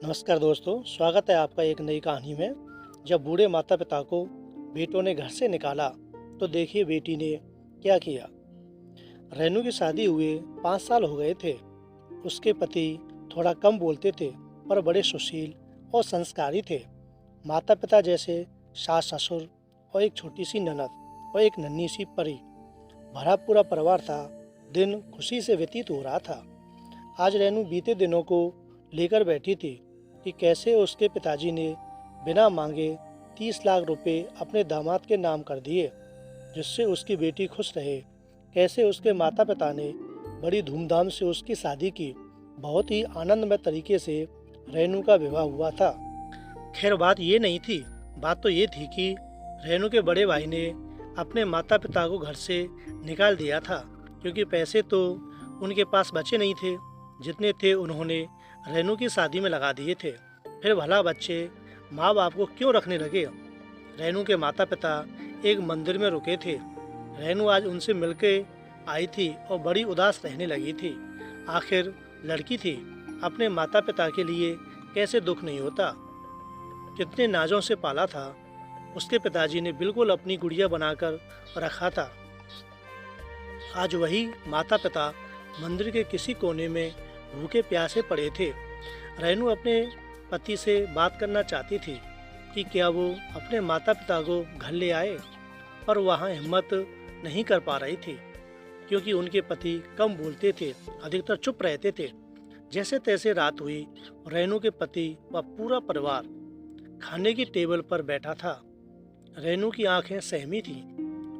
नमस्कार दोस्तों, स्वागत है आपका एक नई कहानी में। जब बूढ़े माता पिता को बेटों ने घर से निकाला तो देखिए बेटी ने क्या किया। रेनू की शादी हुए 5 साल हो गए थे। उसके पति थोड़ा कम बोलते थे पर बड़े सुशील और संस्कारी थे। माता पिता जैसे सास ससुर और एक छोटी सी ननद और एक नन्ही सी परी, भरा पूरा परिवार था। दिन खुशी से व्यतीत हो रहा था। आज रेनू बीते दिनों को लेकर बैठी थी कि कैसे उसके पिताजी ने बिना मांगे 30 लाख रुपए अपने दामाद के नाम कर दिए, जिससे उसकी बेटी खुश रहे। कैसे उसके माता पिता ने बड़ी धूमधाम से उसकी शादी की। बहुत ही आनंदमय तरीके से रेनू का विवाह हुआ था। खैर बात ये नहीं थी, बात तो ये थी कि रेनू के बड़े भाई ने अपने माता पिता को घर से निकाल दिया था, क्योंकि पैसे तो उनके पास बचे नहीं थे। जितने थे उन्होंने रेनू की शादी में लगा दिए थे। फिर भला बच्चे माँ बाप को क्यों रखने लगे। रेनू के माता पिता एक मंदिर में रुके थे। रेनू आज उनसे मिलके आई थी और बड़ी उदास रहने लगी थी। आखिर लड़की थी, अपने माता पिता के लिए कैसे दुख नहीं होता। कितने नाजों से पाला था। उसके पिताजी ने बिल्कुल अपनी गुड़िया बनाकर रखा था। आज वही माता पिता मंदिर के किसी कोने में भूखे प्यासे पड़े थे। रेनू अपने पति से बात करना चाहती थी कि क्या वो अपने माता पिता को घर ले आए, पर वहाँ हिम्मत नहीं कर पा रही थी, क्योंकि उनके पति कम बोलते थे, अधिकतर चुप रहते थे। जैसे तैसे रात हुई, रेनू के पति व पूरा परिवार खाने की टेबल पर बैठा था। रेनू की आंखें सहमी थी।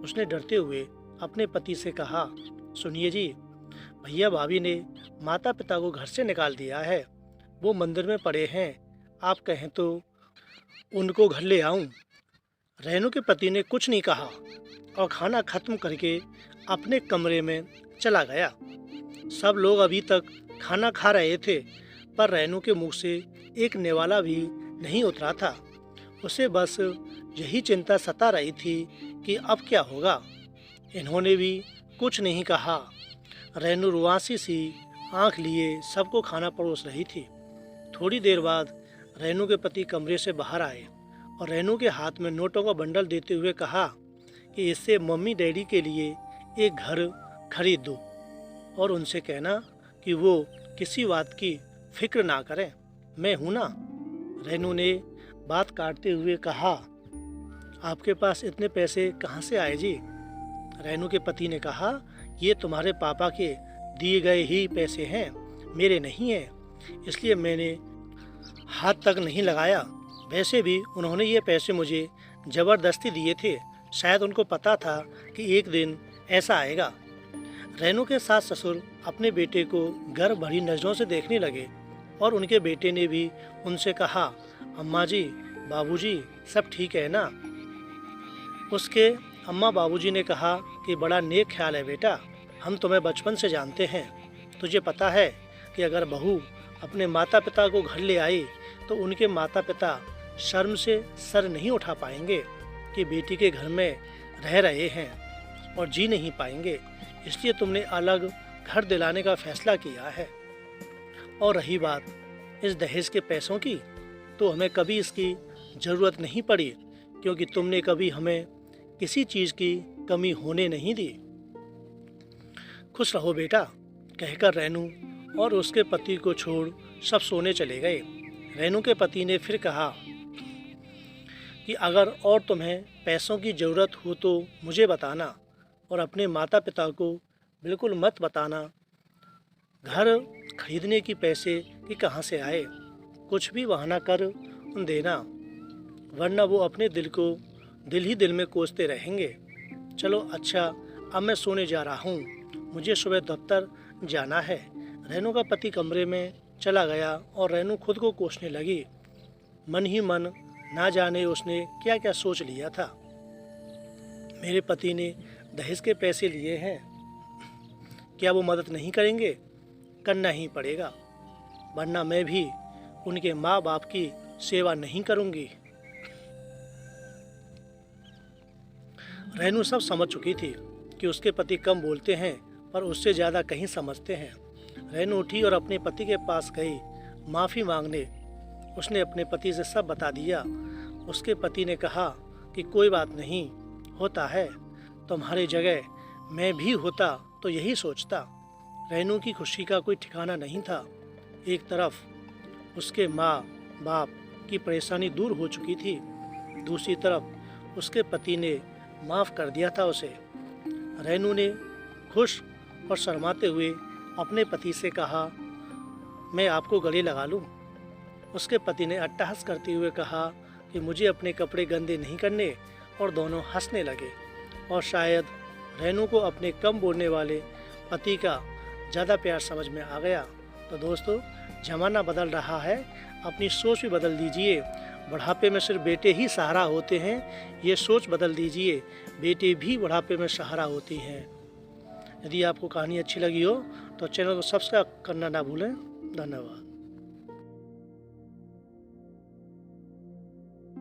उसने डरते हुए अपने पति से कहा, सुनिए जी, भैया भाभी ने माता पिता को घर से निकाल दिया है। वो मंदिर में पड़े हैं। आप कहें तो उनको घर ले आऊं। रेनू के पति ने कुछ नहीं कहा और खाना खत्म करके अपने कमरे में चला गया। सब लोग अभी तक खाना खा रहे थे, पर रेनू के मुंह से एक निवाला भी नहीं उतरा था। उसे बस यही चिंता सता रही थी कि अब क्या होगा। इन्होंने भी कुछ नहीं कहा। रेनू रुआसी सी आंख लिए सबको खाना परोस रही थी। थोड़ी देर बाद रेनू के पति कमरे से बाहर आए और रेनू के हाथ में नोटों का बंडल देते हुए कहा कि इससे मम्मी डैडी के लिए एक घर खरीद दो और उनसे कहना कि वो किसी बात की फिक्र ना करें, मैं हूं ना। रेनू ने बात काटते हुए कहा, आपके पास इतने पैसे कहाँ से आए जी। रेनू के पति ने कहा, ये तुम्हारे पापा के दिए गए ही पैसे हैं, मेरे नहीं हैं, इसलिए मैंने हाथ तक नहीं लगाया। वैसे भी उन्होंने ये पैसे मुझे ज़बरदस्ती दिए थे। शायद उनको पता था कि एक दिन ऐसा आएगा। रेनू के सास ससुर अपने बेटे को गर्व भरी नज़रों से देखने लगे और उनके बेटे ने भी उनसे कहा, अम्मा जी, बाबूजी, सब ठीक है ना। उसके अम्मा बाबूजी ने कहा कि बड़ा नेक ख्याल है बेटा, हम तुम्हें बचपन से जानते हैं। तुझे पता है कि अगर बहू अपने माता पिता को घर ले आई तो उनके माता पिता शर्म से सर नहीं उठा पाएंगे कि बेटी के घर में रह रहे हैं और जी नहीं पाएंगे। इसलिए तुमने अलग घर दिलाने का फैसला किया है। और रही बात इस दहेज के पैसों की, तो हमें कभी इसकी ज़रूरत नहीं पड़ी, क्योंकि तुमने कभी हमें किसी चीज़ की कमी होने नहीं दी। खुश रहो बेटा, कहकर रेनू और उसके पति को छोड़ सब सोने चले गए। रेनू के पति ने फिर कहा कि अगर और तुम्हें पैसों की ज़रूरत हो तो मुझे बताना, और अपने माता पिता को बिल्कुल मत बताना घर खरीदने की पैसे कि कहाँ से आए। कुछ भी बहाना कर देना, वरना वो अपने दिल ही दिल में कोसते रहेंगे। चलो अच्छा, अब मैं सोने जा रहा हूँ, मुझे सुबह दफ्तर जाना है। रेनू का पति कमरे में चला गया और रेनू खुद को कोसने लगी। मन ही मन ना जाने उसने क्या क्या सोच लिया था। मेरे पति ने दहेज के पैसे लिए हैं, क्या वो मदद नहीं करेंगे? करना ही पड़ेगा, वरना मैं भी उनके माँ बाप की सेवा नहीं करूँगी। रेनू सब समझ चुकी थी कि उसके पति कम बोलते हैं पर उससे ज़्यादा कहीं समझते हैं। रेनू उठी और अपने पति के पास गई माफ़ी मांगने। उसने अपने पति से सब बता दिया। उसके पति ने कहा कि कोई बात नहीं, होता है, तुम्हारी जगह मैं भी होता तो यही सोचता। रेनू की खुशी का कोई ठिकाना नहीं था। एक तरफ उसके माँ बाप की परेशानी दूर हो चुकी थी, दूसरी तरफ उसके पति ने माफ़ कर दिया था उसे। रेनू ने खुश और शर्माते हुए अपने पति से कहा, मैं आपको गले लगा लूं। उसके पति ने अट्टहास करते हुए कहा कि मुझे अपने कपड़े गंदे नहीं करने, और दोनों हंसने लगे। और शायद रेनू को अपने कम बोलने वाले पति का ज़्यादा प्यार समझ में आ गया। तो दोस्तों, ज़माना बदल रहा है, अपनी सोच भी बदल दीजिए। बुढ़ापे में सिर्फ बेटे ही सहारा होते हैं, ये सोच बदल दीजिए, बेटे भी बुढ़ापे में सहारा होती हैं। यदि आपको कहानी अच्छी लगी हो तो चैनल को सब्सक्राइब करना ना भूलें। धन्यवाद।